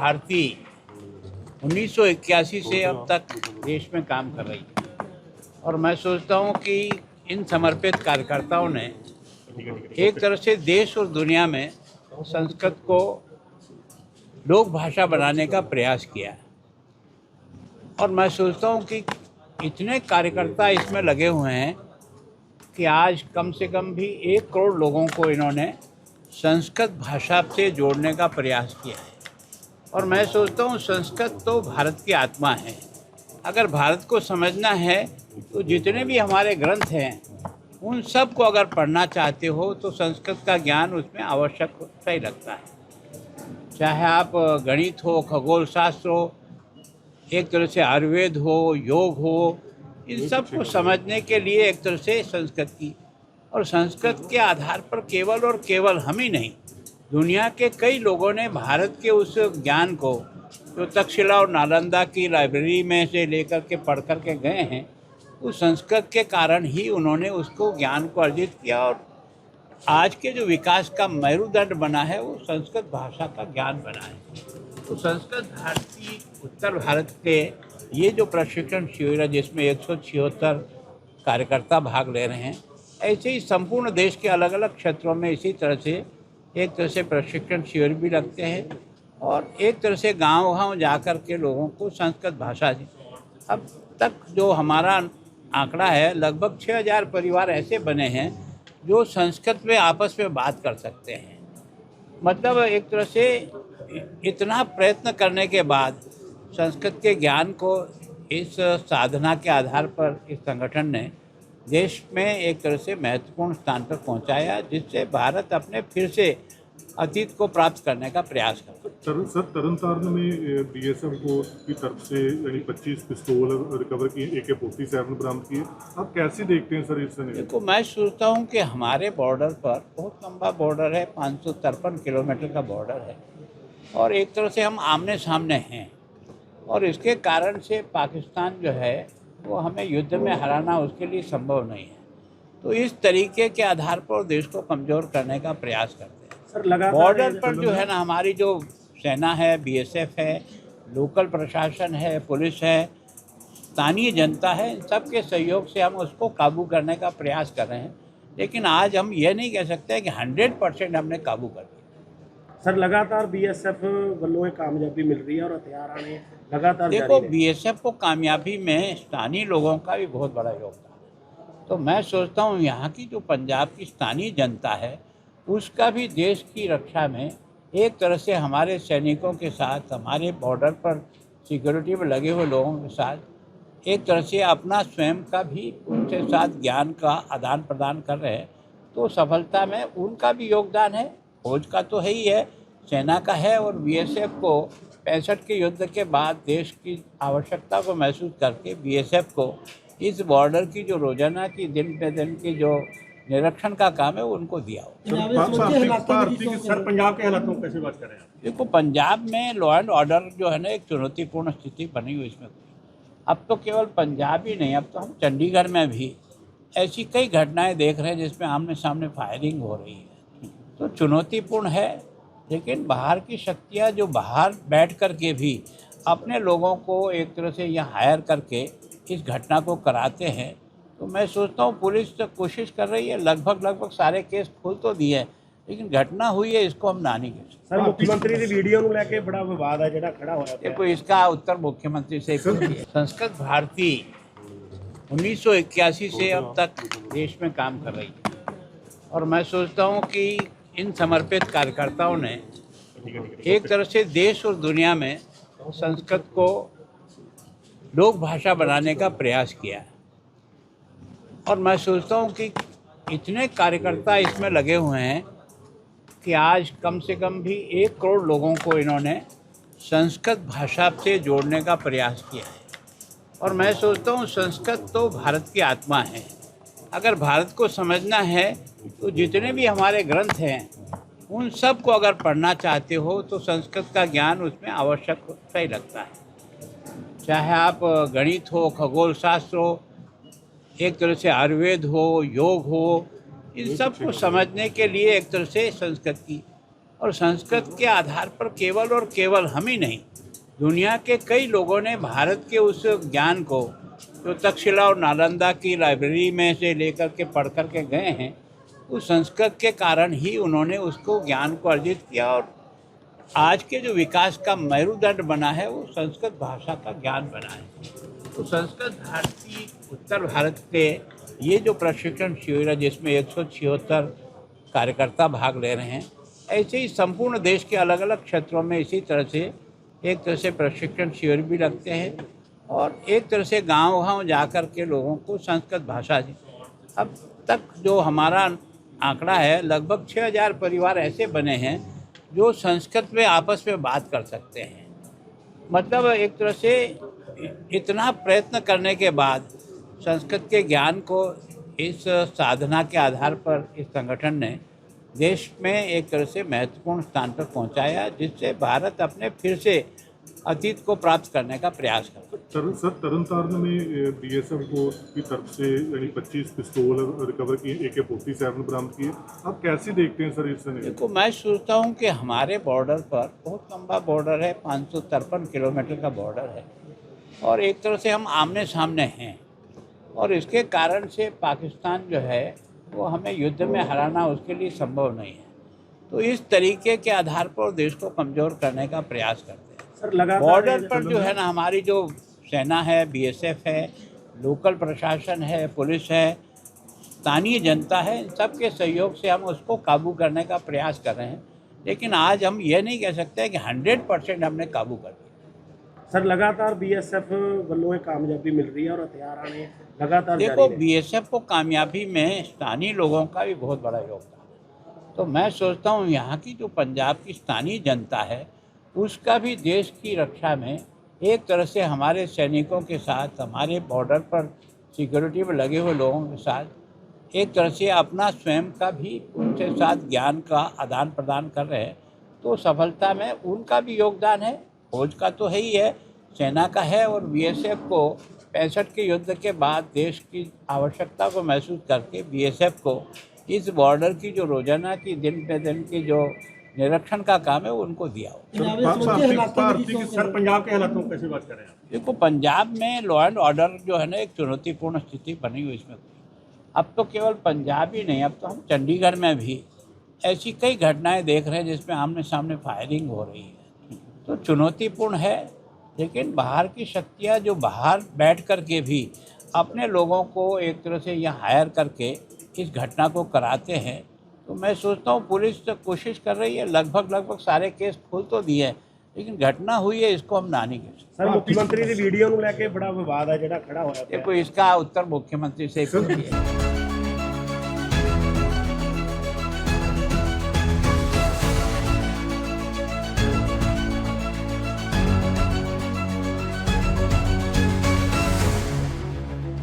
भारती 1981 से अब तक देश में काम कर रही है और मैं सोचता हूँ कि इन समर्पित कार्यकर्ताओं ने एक तरह से देश और दुनिया में संस्कृत को लोक भाषा बनाने का प्रयास किया है। और मैं सोचता हूँ कि इतने कार्यकर्ता इसमें लगे हुए हैं कि आज कम से कम भी 1 करोड़ लोगों को इन्होंने संस्कृत भाषा से जोड़ने का प्रयास किया है। और मैं सोचता हूँ संस्कृत तो भारत की आत्मा है। अगर भारत को समझना है तो जितने भी हमारे ग्रंथ हैं उन सब को अगर पढ़ना चाहते हो तो संस्कृत का ज्ञान उसमें आवश्यक ही लगता है। चाहे आप गणित हो, खगोल शास्त्र हो, एक तरह से आयुर्वेद हो, योग हो, इन सब को समझने के लिए एक तरह से संस्कृत की और संस्कृत के आधार पर केवल और केवल हम ही नहीं, दुनिया के कई लोगों ने भारत के उस ज्ञान को जो तक्षशिला और नालंदा की लाइब्रेरी में से लेकर के पढ़ कर के गए हैं, उस संस्कृत के कारण ही उन्होंने उसको ज्ञान को अर्जित किया। और आज के जो विकास का मेरुदंड बना है वो संस्कृत भाषा का ज्ञान बना है। तो संस्कृत भारती उत्तर भारत के ये जो प्रशिक्षण शिविर है जिसमें 176 कार्यकर्ता भाग ले रहे हैं, ऐसे ही संपूर्ण देश के अलग अलग क्षेत्रों में इसी तरह से एक तरह से प्रशिक्षण शिविर भी लगते हैं और एक तरह से गांव-गांव जाकर के लोगों को संस्कृत भाषा अब तक जो हमारा आंकड़ा है लगभग 6000 परिवार ऐसे बने हैं जो संस्कृत में आपस में बात कर सकते हैं। मतलब एक तरह से इतना प्रयत्न करने के बाद संस्कृत के ज्ञान को इस साधना के आधार पर इस संगठन ने देश में एक तरह से महत्वपूर्ण स्थान पर पहुंचाया, जिससे भारत अपने फिर से अतीत को प्राप्त करने का प्रयास करता है। सर तरनतारन में बीएसएफ की तरफ से यानी 25 पिस्तौल रिकवर किए, AK-47 बरामद किए। आप कैसे देखते हैं सर इस? देखो, मैं सोचता हूँ कि हमारे बॉर्डर पर बहुत लंबा बॉर्डर है, 553 किलोमीटर का बॉर्डर है और एक तरह से हम आमने सामने हैं और इसके कारण से पाकिस्तान जो है वो हमें युद्ध में हराना उसके लिए संभव नहीं है। तो इस तरीके के आधार पर देश को कमज़ोर करने का प्रयास करते हैं। सर बॉर्डर पर जो है ना, हमारी जो सेना है, BSF है, लोकल प्रशासन है, पुलिस है, स्थानीय जनता है, इन सब के सहयोग से हम उसको काबू करने का प्रयास कर रहे हैं। लेकिन आज हम ये नहीं कह सकते कि 100% हमने काबू कर दिया। सर लगातार BSF वालों को कामयाबी मिल रही है और हथियार आने लगातार देखो, BSF को कामयाबी में स्थानीय लोगों का भी बहुत बड़ा योगदान है। तो मैं सोचता हूँ यहाँ की जो पंजाब की स्थानीय जनता है उसका भी देश की रक्षा में एक तरह से हमारे सैनिकों के साथ, हमारे बॉर्डर पर सिक्योरिटी में लगे हुए लोगों के साथ एक तरह से अपना स्वयं का भी उनके साथ ज्ञान का आदान प्रदान कर रहे हैं। तो सफलता में उनका भी योगदान है, फौज का तो है ही है, सेना का है और BSF को 65 के युद्ध के बाद देश की आवश्यकता को महसूस करके BSF को इस बॉर्डर की जो रोजाना की दिन पे दिन की जो निरीक्षण का काम है वो उनको दिया हो। सर पंजाब के हालातों कैसे बात कर रहे हैं? देखो, पंजाब में लॉ एंड ऑर्डर जो है ना एक चुनौतीपूर्ण स्थिति बनी हुई इसमें। अब तो केवल पंजाब ही नहीं, अब तो हम चंडीगढ़ में भी ऐसी कई घटनाएं देख रहे हैं जिसमें आमने सामने फायरिंग हो रही है। तो चुनौतीपूर्ण है, लेकिन बाहर की शक्तियाँ जो बाहर बैठ कर के भी अपने लोगों को एक तरह से यहाँ हायर करके इस घटना को कराते हैं। तो मैं सोचता हूँ पुलिस तो कोशिश कर रही है, लगभग सारे केस खोल तो दिए हैं, लेकिन घटना हुई है इसको हम ना नहीं कह सकते। सर मुख्यमंत्री की वीडियो को लेके बड़ा विवाद है जो खड़ा होया। देखो, इसका उत्तर मुख्यमंत्री से संस्कृत भारती 1981 से अब तक देश में काम कर रही है और मैं सोचता हूँ कि इन समर्पित कार्यकर्ताओं ने एक तरह से देश और दुनिया में संस्कृत को लोक भाषा बनाने का प्रयास किया है। और मैं सोचता हूँ कि इतने कार्यकर्ता इसमें लगे हुए हैं कि आज कम से कम भी 1 करोड़ लोगों को इन्होंने संस्कृत भाषा से जोड़ने का प्रयास किया है। और मैं सोचता हूँ संस्कृत तो भारत की आत्मा है। अगर भारत को समझना है तो जितने भी हमारे ग्रंथ हैं उन सब को अगर पढ़ना चाहते हो तो संस्कृत का ज्ञान उसमें आवश्यक ही लगता है। चाहे आप गणित हो, खगोल शास्त्र हो, एक तरह से आयुर्वेद हो, योग हो, इन सब को समझने के लिए एक तरह से संस्कृत की और संस्कृत के आधार पर केवल और केवल हम ही नहीं, दुनिया के कई लोगों ने भारत के उस ज्ञान को जो तक्षशिला और नालंदा की लाइब्रेरी में से लेकर के पढ़ कर के गए हैं, उस संस्कृत के कारण ही उन्होंने उसको ज्ञान को अर्जित किया। और आज के जो विकास का मेरुदंड बना है वो संस्कृत भाषा का ज्ञान बना है। तो संस्कृत भारती उत्तर भारत के ये जो प्रशिक्षण शिविर है जिसमें 176 कार्यकर्ता भाग ले रहे हैं, ऐसे ही संपूर्ण देश के अलग अलग क्षेत्रों में इसी तरह से एक तरह से प्रशिक्षण शिविर भी लगते हैं और एक तरह से गांव-गांव जा कर के लोगों को संस्कृत भाषा, अब तक जो हमारा आंकड़ा है लगभग 6000 परिवार ऐसे बने हैं जो संस्कृत में आपस में बात कर सकते हैं। मतलब एक तरह से इतना प्रयत्न करने के बाद संस्कृत के ज्ञान को इस साधना के आधार पर इस संगठन ने देश में एक तरह से महत्वपूर्ण स्थान पर पहुंचाया, जिससे भारत अपने फिर से अतीत को प्राप्त करने का प्रयास करता है। सर, तरनतारन में बीएसएफ को की तरफ से यानी 25 पिस्तौल रिकवर किए, AK-47 बरामद किए। आप कैसे देखते हैं सर इस? देखो, मैं सोचता हूँ कि हमारे बॉर्डर पर बहुत लंबा बॉर्डर है, 553 किलोमीटर का बॉर्डर है और एक तरह से हम आमने सामने हैं और इसके कारण से पाकिस्तान जो है वो हमें युद्ध में हराना उसके लिए संभव नहीं है। तो इस तरीके के आधार पर देश को कमज़ोर करने का प्रयास करते हैं। बॉर्डर पर जो है ना, हमारी जो सेना है, बीएसएफ है, लोकल प्रशासन है, पुलिस है, स्थानीय जनता है, इन सब के सहयोग से हम उसको काबू करने का प्रयास कर रहे हैं। लेकिन आज हम ये नहीं कह सकते कि 100% हमने काबू कर दिया। सर, लगातार बीएसएफ वालों को कामयाबी मिल रही है और हथियार आने लगातार देखो, बीएसएफ को कामयाबी में स्थानीय लोगों का भी बहुत बड़ा योगदान है। तो मैं सोचता हूँ यहाँ की जो पंजाब की स्थानीय जनता है उसका भी देश की रक्षा में एक तरह से हमारे सैनिकों के साथ, हमारे बॉर्डर पर सिक्योरिटी में लगे हुए लोगों के साथ एक तरह से अपना स्वयं का भी उनके साथ ज्ञान का आदान प्रदान कर रहे हैं। तो सफलता में उनका भी योगदान है, फौज का तो है ही है, सेना का है। और बीएसएफ को 65 के युद्ध के बाद देश की आवश्यकता को महसूस करके बीएसएफ को इस बॉर्डर की जो रोजाना की दिन पे दिन की जो निरीक्षण का काम है वो उनको दिया हो। सर, पंजाब के हालातों को कैसे बात करें? देखो, पंजाब में लॉ एंड ऑर्डर जो है ना एक चुनौतीपूर्ण स्थिति बनी हुई, इसमें अब तो केवल पंजाब ही नहीं, अब तो हम चंडीगढ़ में भी ऐसी कई घटनाएं देख रहे हैं जिसमें आमने सामने फायरिंग हो रही है। तो चुनौतीपूर्ण है, लेकिन बाहर की शक्तियाँ जो बाहर बैठ कर के भी अपने लोगों को एक तरह से यहाँ हायर करके इस घटना को कराते हैं। तो मैं सोचता हूँ पुलिस तो कोशिश कर रही है, लगभग सारे केस खोल तो दिए हैं, लेकिन घटना हुई है इसको हम ना नहीं कर सकते। सर, मुख्यमंत्री की वीडियो को लेके बड़ा विवाद है जो खड़ा हो रहा है। देखो, इसका उत्तर मुख्यमंत्री से ही